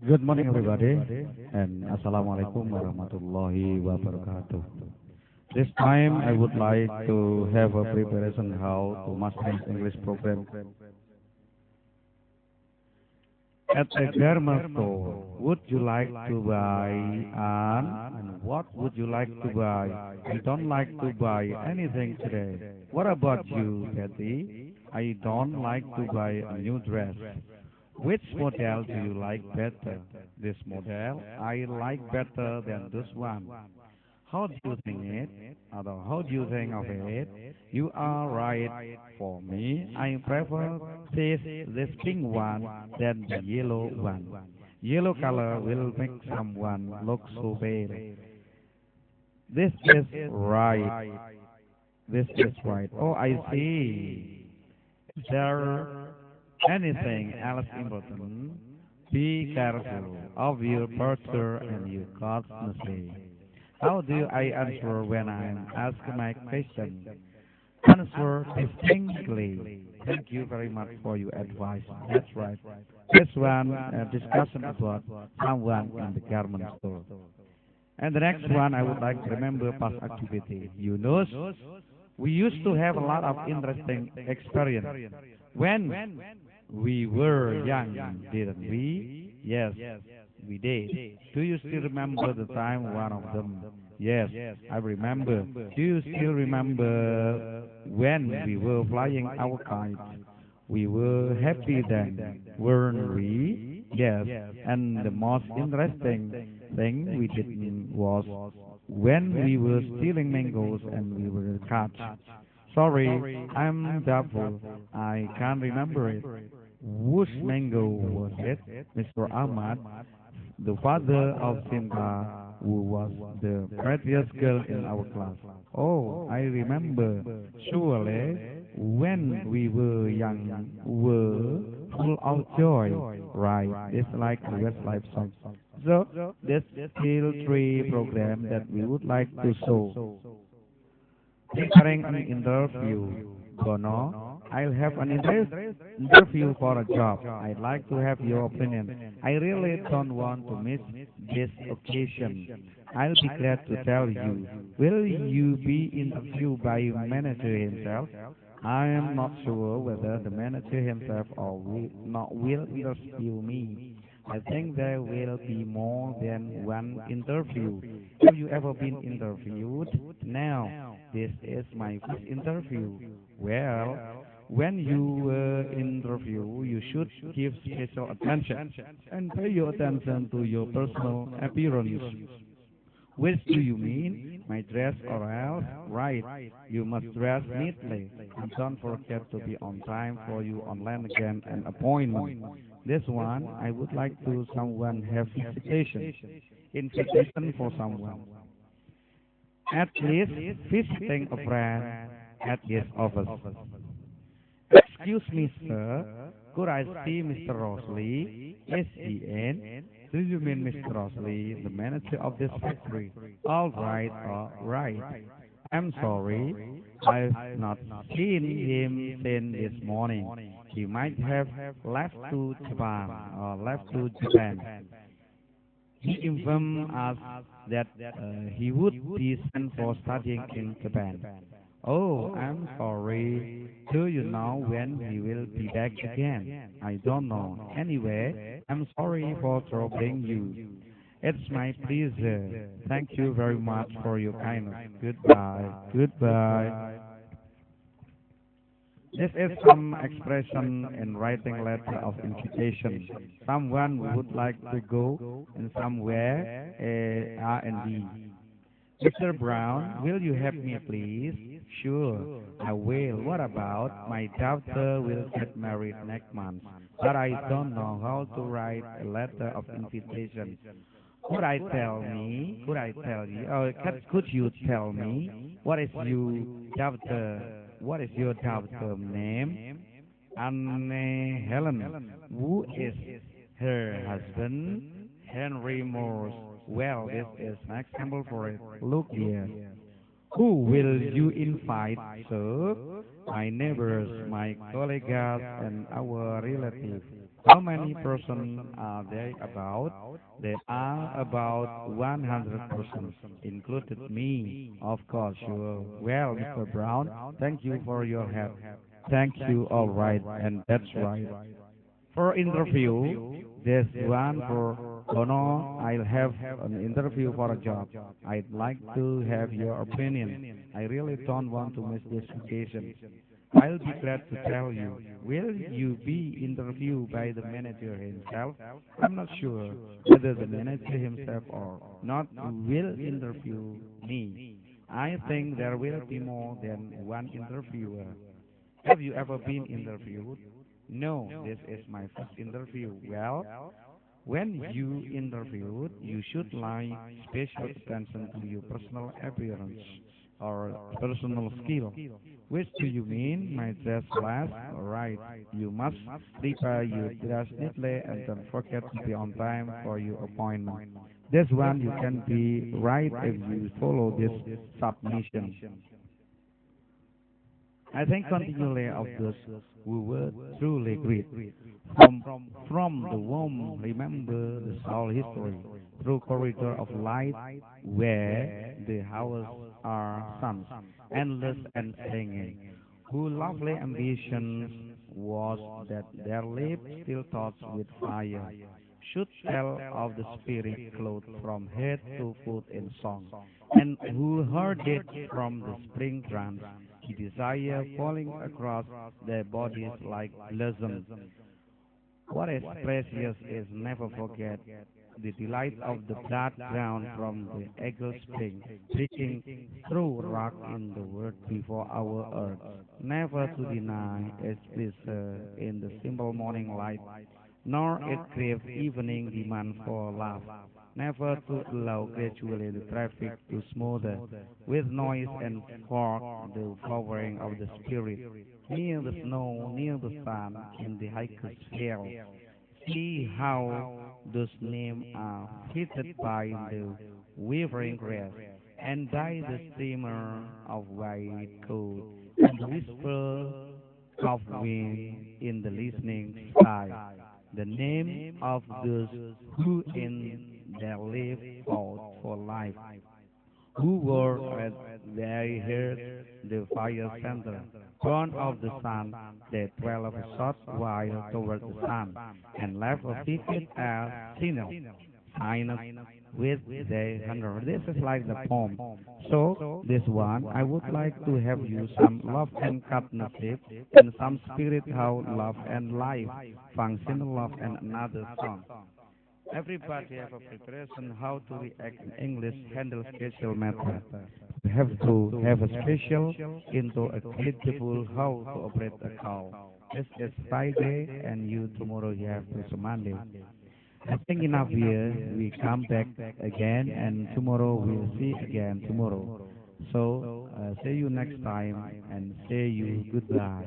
Good morning, everybody, and Assalamualaikum warahmatullahi wabarakatuh. This time, I would like to have a preparation how to master English program at a grammar store. Would you like to buy and what would you like to buy? I don't like to buy anything today. What about you, Betty? I don't like to buy a new dress. Which model do you like better? This model I like better than this one. How do you think it? Or how do you think of it? You are right. For me, I prefer this pink one than the yellow one. Yellow color will make someone look so pale. This is right. This is right. Oh, I see. Is there anything else important? Be careful of your posture and your constancy. How do I answer when I'm asked my question? Answer distinctly. Thank you very much for your advice. That's right. This one discussion about someone in the garment store. And the next one, I would like to remember past activity. You know, we used to have a lot of interesting experience when we were young, didn't we? Yes, we did. Do you still remember the time one of them? Yes, I remember. Do you still remember when we were flying our kite? We were happy then, weren't we? Yes, and the most interesting thing we did was when we were stealing mangoes and we were caught. Sorry, I'm doubtful. I can't remember it. Whose mango was it? Mr. Ahmad, the father of Sinta, who was the prettiest girl in our class. Oh, I remember. Surely, when we were young, we were full of joy. Right, it's like a Westlife song. So, there's still three programs that we would like to show. Preparing an interview. Bono, I'll have an interview for a job. I'd like to have your opinion. I really don't want to miss this occasion. I'll be glad to tell you. Will you be interviewed by manager himself? I am not sure whether the manager himself or will interview me. I think there will be more than one interview. Have you ever been interviewed? Now, this is my first interview. Well, when you interview, you should give special attention and pay your attention to your personal appearance. Which do you mean? My dress or else? Right. You must dress neatly. And don't forget to be on time for your online again an appointment. This one, I would like to someone have visitation. Invitation for someone. At least visiting a friend at his office. Excuse me, sir. Could I see Mr. Rosley? Yes, he in. Do you mean Mr. Rosley, the manager of this factory? All right. I'm sorry. I've not seen him since this morning. He might have left to Japan or left to Japan. He informed us that he would be sent for studying in Japan. Oh, I'm sorry. Do you know when he will be back again? I don't know. Anyway, I'm sorry for troubling you. It's my pleasure. Thank you very much for your kindness. Goodbye. Goodbye. This is some expression in writing letter of invitation. Someone who would like to go in somewhere, R&D. Mr. Brown, will you help me, please? Sure, I will. What about my daughter will get married next month, but I don't know how to write a letter of invitation. Could I tell me? Could I tell you? Could you tell me what is your daughter? What is your daughter name? Anne Helen. Who is her husband? Henry Morse. Well, this is an example for it. Look here. Who will you invite, sir? My neighbors, my colleagues, and our relatives. How many persons are they about? There are about 100 persons, included me. Of course, sure. Well, Mr. Brown, thank you for your help. Thank you, all right, and that's right. For interview, there's one for Bono. I'll have an interview for a job. I'd like to have your opinion. I really don't want to miss this occasion. I'll be glad to tell you. Will you be interviewed by the manager himself? I'm not sure whether the manager himself or not will interview me. I think there will be more than one interviewer. Have you ever been interviewed? No, this is my first interview. Well, when you interviewed, you should pay special attention to your personal appearance or personal skill. Which do you mean? My dress last? Right. You must prepare your dress neatly and don't forget to be on time for your appointment. This one you can be right if you follow this submission. I think continually of those who were truly great. From the womb, remember the soul history, through corridor of light, where the houses are suns, endless and singing, who lovely ambitions was that their lips still touched with fire, should tell of the spirit clothed from head to foot in song, and who heard it from the spring branch, the desire falling across their bodies like blossoms. What is precious is never forget the delight of the blood ground from the eagle spring, breaking through rock in the world before our earth. Never to deny its pleasure in the simple morning light, nor its grave evening demand for love. Never to allow gradually the traffic to smother with noise and fog the flowering of the spirit. Near the snow, near the sun, in the hiker's field. See how those names are heated by the wavering grass, and by the streamer of white coat, and the whisper of wind in the listening sky. The name of those who in their life fought for life, who were at their heart the fire center, born of the sun, they dwell a short while toward the sun, and left a vivid air signal, silent with their hunger. This is like the poem. So, this one, I would like to have you some love and partnership, and some spirit how love and life, function love and another song. Everybody have a preparation how to react in English, handle special matter. You have to have a special into a credible how to operate a call. This is Friday and you tomorrow you have to Monday. I think enough here. We come back again and tomorrow we'll see again tomorrow. So see you next time and say you goodbye.